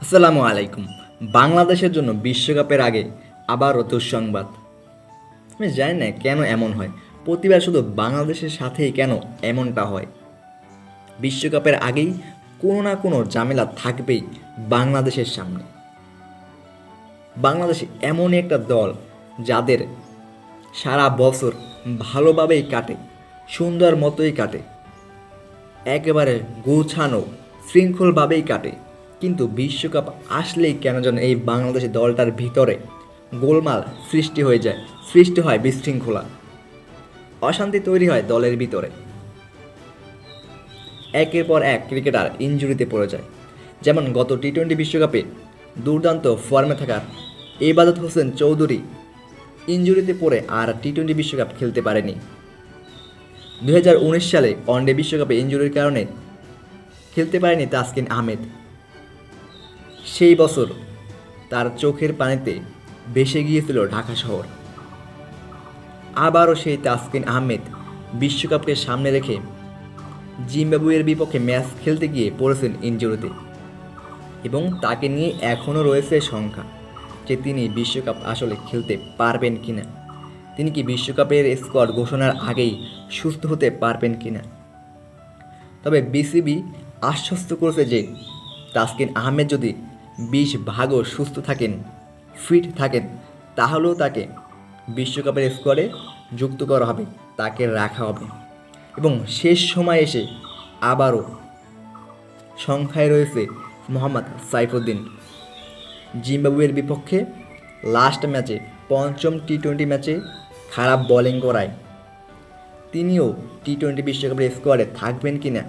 আসসালামু আলাইকুম। বাংলাদেশের জন্য বিশ্বকাপের আগে আবারও দুঃসংবাদ। আমি জানি না কেন এমন হয়, প্রতিবার শুধু বাংলাদেশের সাথেই কেন এমনটা হয়। বিশ্বকাপের আগেই কোনো না কোনো ঝামেলা থাকবেই বাংলাদেশের সামনে। বাংলাদেশ এমন একটা দল যাদের সারা বছর ভালোভাবেই কাটে, সুন্দর মতোই কাটে, একেবারে গোছানো শৃঙ্খলভাবেই কাটে। কিন্তু বিশ্বকাপ আসলেই কেন যেন এই বাংলাদেশের দলটার ভিতরে গোলমাল সৃষ্টি হয় বিশৃঙ্খলা, অশান্তি তৈরি হয় দলের ভিতরে। একের পর এক ক্রিকেটার ইনজুরিতে পড়ে যায়। যেমন গত টি-20 বিশ্বকাপে দুর্দান্ত ফর্মে থাকা ইবাদত হোসেন চৌধুরী ইনজুরিতে পড়ে আর টি-20 বিশ্বকাপ খেলতে পারেনি। 2019 সালে ওয়ানডে বিশ্বকাপে ইনজুরির কারণে খেলতে পারেনি তাসকিন আহমেদ। সেই বছর তার চোখের পানিতে ভেসে গিয়েছিল ঢাকা শহর। আবারও সেই তাসকিন আহমেদ বিশ্বকাপকে সামনে রেখে জিম্বাবুয়ের বিপক্ষে ম্যাচ খেলতে গিয়ে পড়েছেন ইনজুরিতে, এবং তাকে নিয়ে এখনও রয়েছে শঙ্কা যে তিনি বিশ্বকাপ আসলে খেলতে পারবেন কিনা। তিনি কি বিশ্বকাপের স্কোয়াড ঘোষণার আগেই সুস্থ হতে পারবেন কিনা। তবে বিসিবি আশ্বস্ত করেছে যে তাসকিন আহমেদ যদি 20 ভাগও সুস্থ থাকেন, ফিট থাকেন, তাহলেও তাকে বিশ্বকাপের স্কোয়াডে যুক্ত করা হবে, তাকে রাখা হবে। এবং শেষ সময় এসে আবারও সংখ্যায় রয়েছে মোহাম্মদ সাইফুদ্দিন। জিম্বাবুয়ের বিপক্ষে লাস্ট ম্যাচে, পঞ্চম টি-20 ম্যাচে খারাপ বোলিং করায় তিনিও টি-20 বিশ্বকাপের স্কোয়াডে থাকবেন কিনা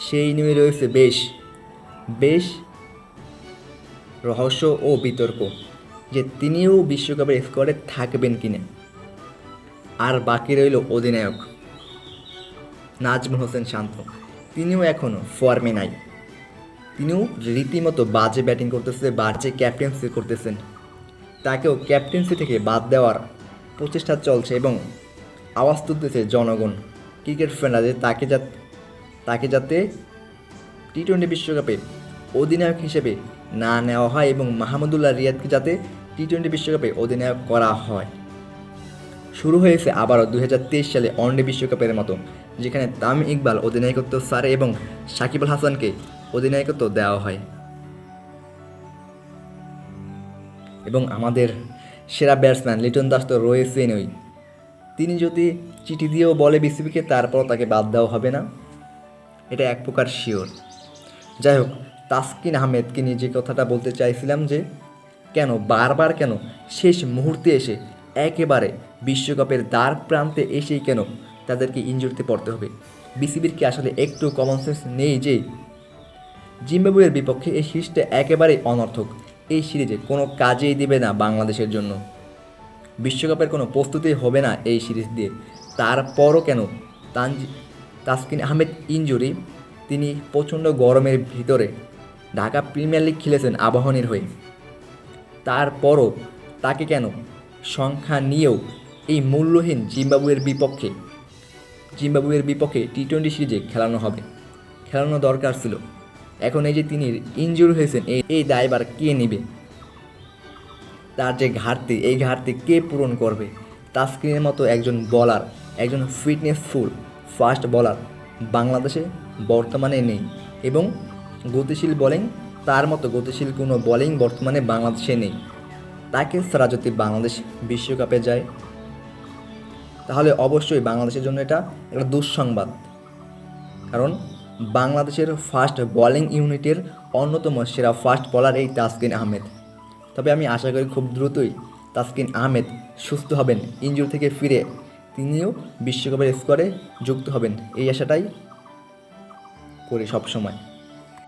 সেই নিয়ে রয়েছে বেশ রহস্য ও বিতর্ক যে তিনিও বিশ্বকাপের স্কোয়াডে থাকবেন কিনা। আর বাকি রইল অধিনায়ক নাজমুল হোসেন শান্ত। তিনিও এখনও ফর্মে নাই। তিনিও রীতিমতো বাজে ব্যাটিং করতেছে, বাজে ক্যাপ্টেন্সি করতেছেন। তাকেও ক্যাপ্টেন্সি থেকে বাদ দেওয়ার প্রচেষ্টা চলছে এবং আওয়াজ তুলতেছে জনগণ, ক্রিকেট ফ্যানরা, যে তাকে যাতে টি-20 বিশ্বকাপে অধিনায়ক হিসেবে না নেওয়া হয় এবং মাহমুদুল্লাহ রিয়াদকে যাতে টি-20 বিশ্বকাপে অধিনায়ক করা হয়। শুরু হয়েছে আবারও 2023 সালে ওয়ানডে বিশ্বকাপের মতো, যেখানে তামিম ইকবাল অধিনায়কত্ব ছাড়ে এবং সাকিব আল হাসানকে অধিনায়কত্ব দেওয়া হয়। এবং আমাদের সেরা ব্যাটসম্যান লিটন দাস তো রয়েছেনই। তিনি যদি চিঠি দিয়েও বলে বিসিবিকে, তারপর তাকে বাদ দেওয়া হবে না, এটা এক প্রকার শিওর। যাই হোক, তাসকিন আহমেদকে নিয়ে যে কথাটা বলতে চাইছিলাম, যে বারবার কেন শেষ মুহূর্তে এসে একেবারে বিশ্বকাপের দ্বার প্রান্তে এসেই কেন তাদেরকে ইনজুরিতে পড়তে হবে। বিসিবির কি আসলে একটু কমন সেন্স নেই যে জিম্বাবুয়ের বিপক্ষে এই সিরিজটা একেবারেই অনর্থক, এই সিরিজে কোনো কাজেই দিবে না বাংলাদেশের জন্য, বিশ্বকাপের কোনো প্রস্তুতি হবে না এই সিরিজ দিয়ে। তারপরও কেন তাসকিন আহমেদ ইনজুরি, তিনি প্রচণ্ড গরমের ভিতরে ঢাকা প্রিমিয়ার লিগ খেলেছেন আবাহনীর হয়ে, তারপরও তাকে কেন সংখ্যা নিয়েও এই মূল্যহীন জিম্বাবুয়ের বিপক্ষে টি-20 সিরিজে খেলানো দরকার ছিল। এখন এই যে তিনি ইনজুরি হয়েছেন, এই দায়ভার কে নেবে? তার যে ঘাটতি, এই ঘাটতি কে পূরণ করবে? তাসকিনের মতো একজন বলার, একজন ফিটনেসফুল ফাস্ট বলার বাংলাদেশে বর্তমানে নেই, এবং গতিশীল বোলিং, তার মতো গতিশীল কোনো বোলিং বর্তমানে বাংলাদেশে নেই। তাকে ছাড়া যদি বাংলাদেশ বিশ্বকাপে যায়, তাহলে অবশ্যই বাংলাদেশের জন্য এটা একটা দুঃসংবাদ। কারণ বাংলাদেশের ফাস্ট বোলিং ইউনিটের অন্যতম সেরা ফাস্ট বোলার এই তাসকিন আহমেদ। তবে আমি আশা করি খুব দ্রুতই তাসকিন আহমেদ সুস্থ হবেন, ইনজুরি থেকে ফিরে তিনিও বিশ্বকাপের স্কোয়াডে যুক্ত হবেন, এই আশাটাই করি সবসময়।